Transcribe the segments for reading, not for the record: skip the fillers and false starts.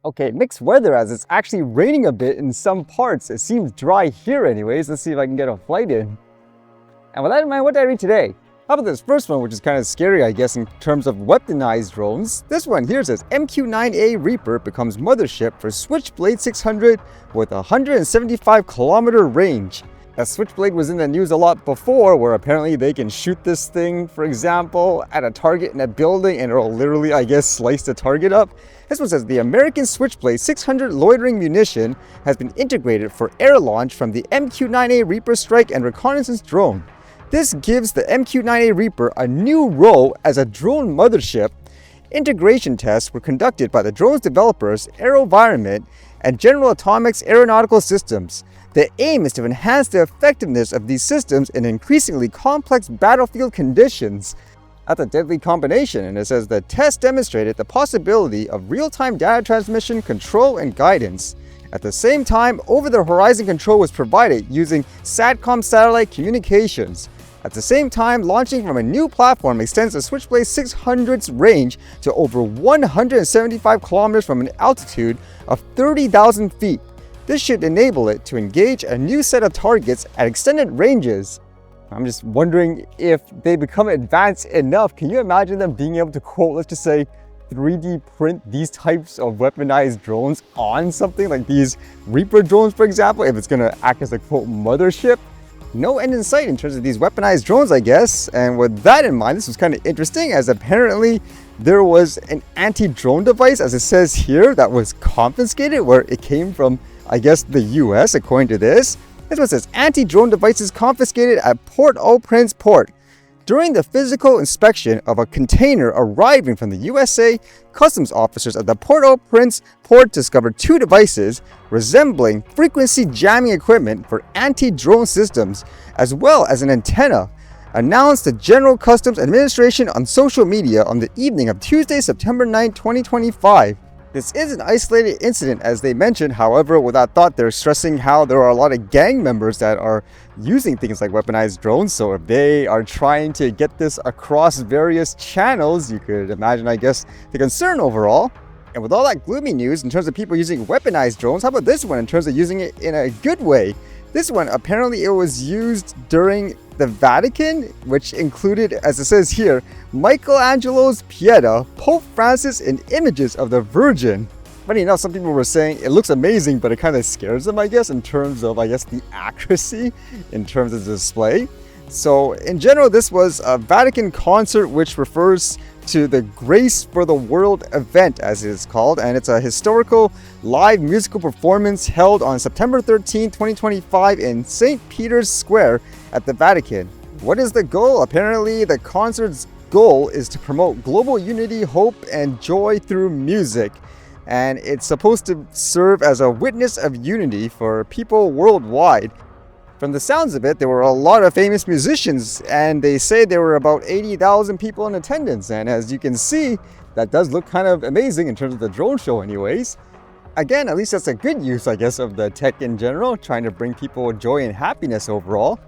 Okay, mixed weather as it's actually raining a bit in some parts. It seems dry here anyways. Let's see if I can get a flight in. And with that in mind, what did I read today? How about this first one, which is kind of scary, I guess, in terms of weaponized drones. This one here says MQ-9A Reaper becomes mothership for Switchblade 600 with a 175-kilometer range. A Switchblade was in the news a lot before, where apparently they can shoot this thing, for example, at a target in a building and it'll literally, I guess, slice the target up. This one says the American Switchblade 600 loitering munition has been integrated for air launch from the MQ-9A Reaper strike and reconnaissance drone. This gives the MQ-9A Reaper a new role as a drone mothership. Integration tests were conducted by the drone's developers, AeroVironment, and General Atomics Aeronautical Systems. The aim is to enhance the effectiveness of these systems in increasingly complex battlefield conditions. That's a deadly combination, and it says the test demonstrated the possibility of real-time data transmission, control, and guidance. At the same time, over-the-horizon control was provided using SATCOM satellite communications. At the same time, launching from a new platform extends the Switchblade 600's range to over 175 kilometers from an altitude of 30,000 feet. This should enable it to engage a new set of targets at extended ranges. I'm just wondering if they become advanced enough. Can you imagine them being able to, quote, let's just say, 3D print these types of weaponized drones on something like these Reaper drones, for example, if it's going to act as a, quote, mothership? No end in sight in terms of these weaponized drones, I guess. And with that in mind, this was kind of interesting, as apparently there was an anti-drone device, as it says here, that was confiscated, where it came from, I guess, the US, according to this. This one says anti-drone devices confiscated at Port-au-Prince port. During the physical inspection of a container arriving from the USA, customs officers at the Port-au-Prince port discovered two devices resembling frequency jamming equipment for anti-drone systems, as well as an antenna, announced the General Customs Administration on social media on the evening of Tuesday, September 9, 2025. This is an isolated incident, as they mentioned. However, with that thought, they're stressing how there are a lot of gang members that are using things like weaponized drones. So if they are trying to get this across various channels, you could imagine, I guess, the concern overall. And with all that gloomy news in terms of people using weaponized drones, how about this one in terms of using it in a good way? This one, apparently it was used during the Vatican, which included, as it says here, Michelangelo's Pieta, Pope Francis, and images of the Virgin. Funny enough, some people were saying it looks amazing, but it kind of scares them, I guess, in terms of, the accuracy, in terms of the display. So in general, this was a Vatican concert, which refers to the Grace for the World event, as it is called, and it's a historical live musical performance held on September 13, 2025 in St. Peter's Square at the Vatican. What is the goal? Apparently, the concert's goal is to promote global unity, hope, and joy through music, and it's supposed to serve as a witness of unity for people worldwide. From the sounds of it, there were a lot of famous musicians, and they say there were about 80,000 people in attendance. And as you can see, that does look kind of amazing in terms of the drone show anyways. Again, at least that's a good use, I guess, of the tech in general, trying to bring people joy and happiness overall.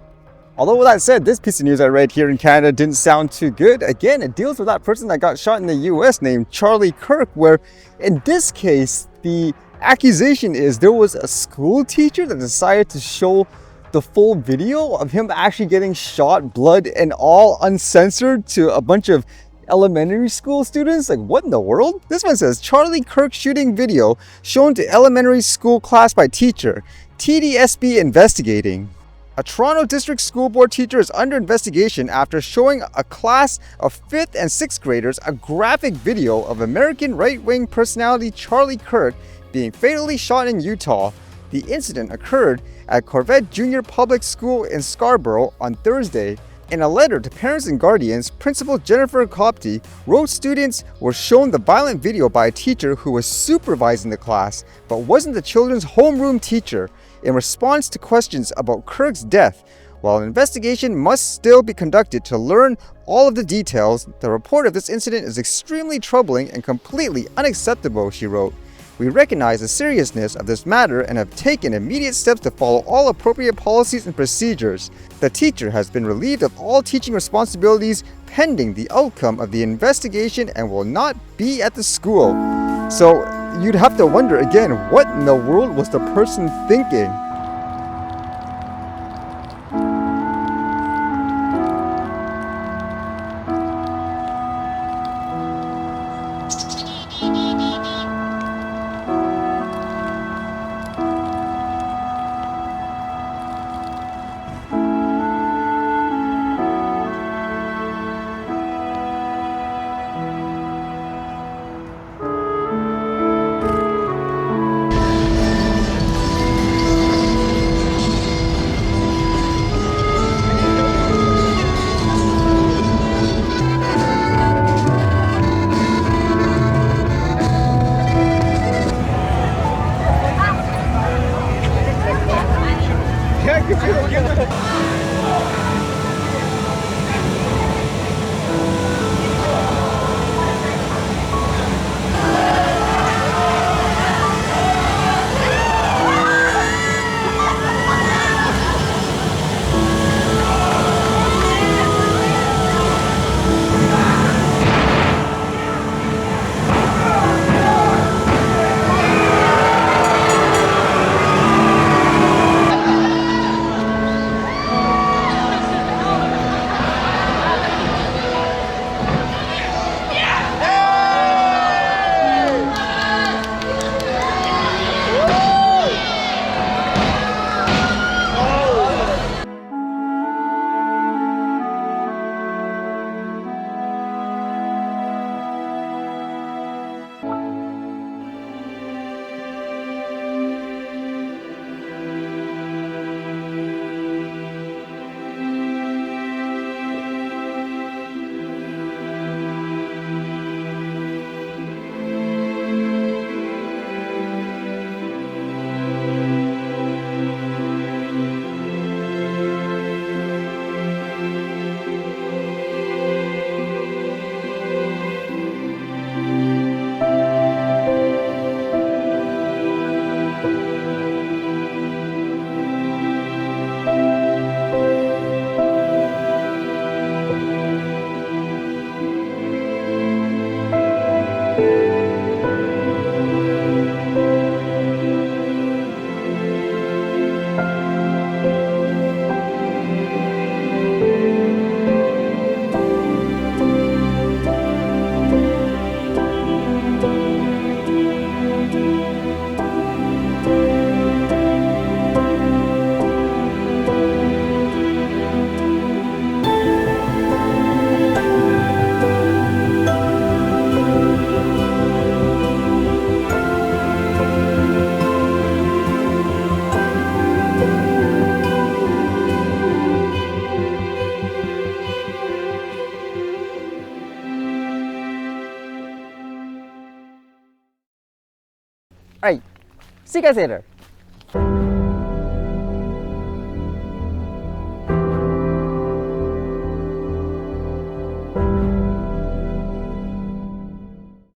Although with that said, this piece of news I read here in Canada didn't sound too good. Again, it deals with that person that got shot in the US named Charlie Kirk, where in this case, the accusation is there was a school teacher that decided to show the full video of him actually getting shot, blood and all, uncensored, to a bunch of elementary school students. Like, what in the world? This one says Charlie Kirk shooting video shown to elementary school class by teacher, TDSB investigating. A Toronto District School Board teacher is under investigation after showing a class of 5th and 6th graders a graphic video of American right-wing personality Charlie Kirk being fatally shot in Utah. The incident occurred at Corvette Junior Public School in Scarborough on Thursday. In a letter to parents and guardians, Principal Jennifer Copty wrote students were shown the violent video by a teacher who was supervising the class, but wasn't the children's homeroom teacher. In response to questions about Kirk's death, while an investigation must still be conducted to learn all of the details, the report of this incident is extremely troubling and completely unacceptable, she wrote. We recognize the seriousness of this matter and have taken immediate steps to follow all appropriate policies and procedures. The teacher has been relieved of all teaching responsibilities pending the outcome of the investigation and will not be at the school. So you'd have to wonder again, what in the world was the person thinking? Alright, see you guys later.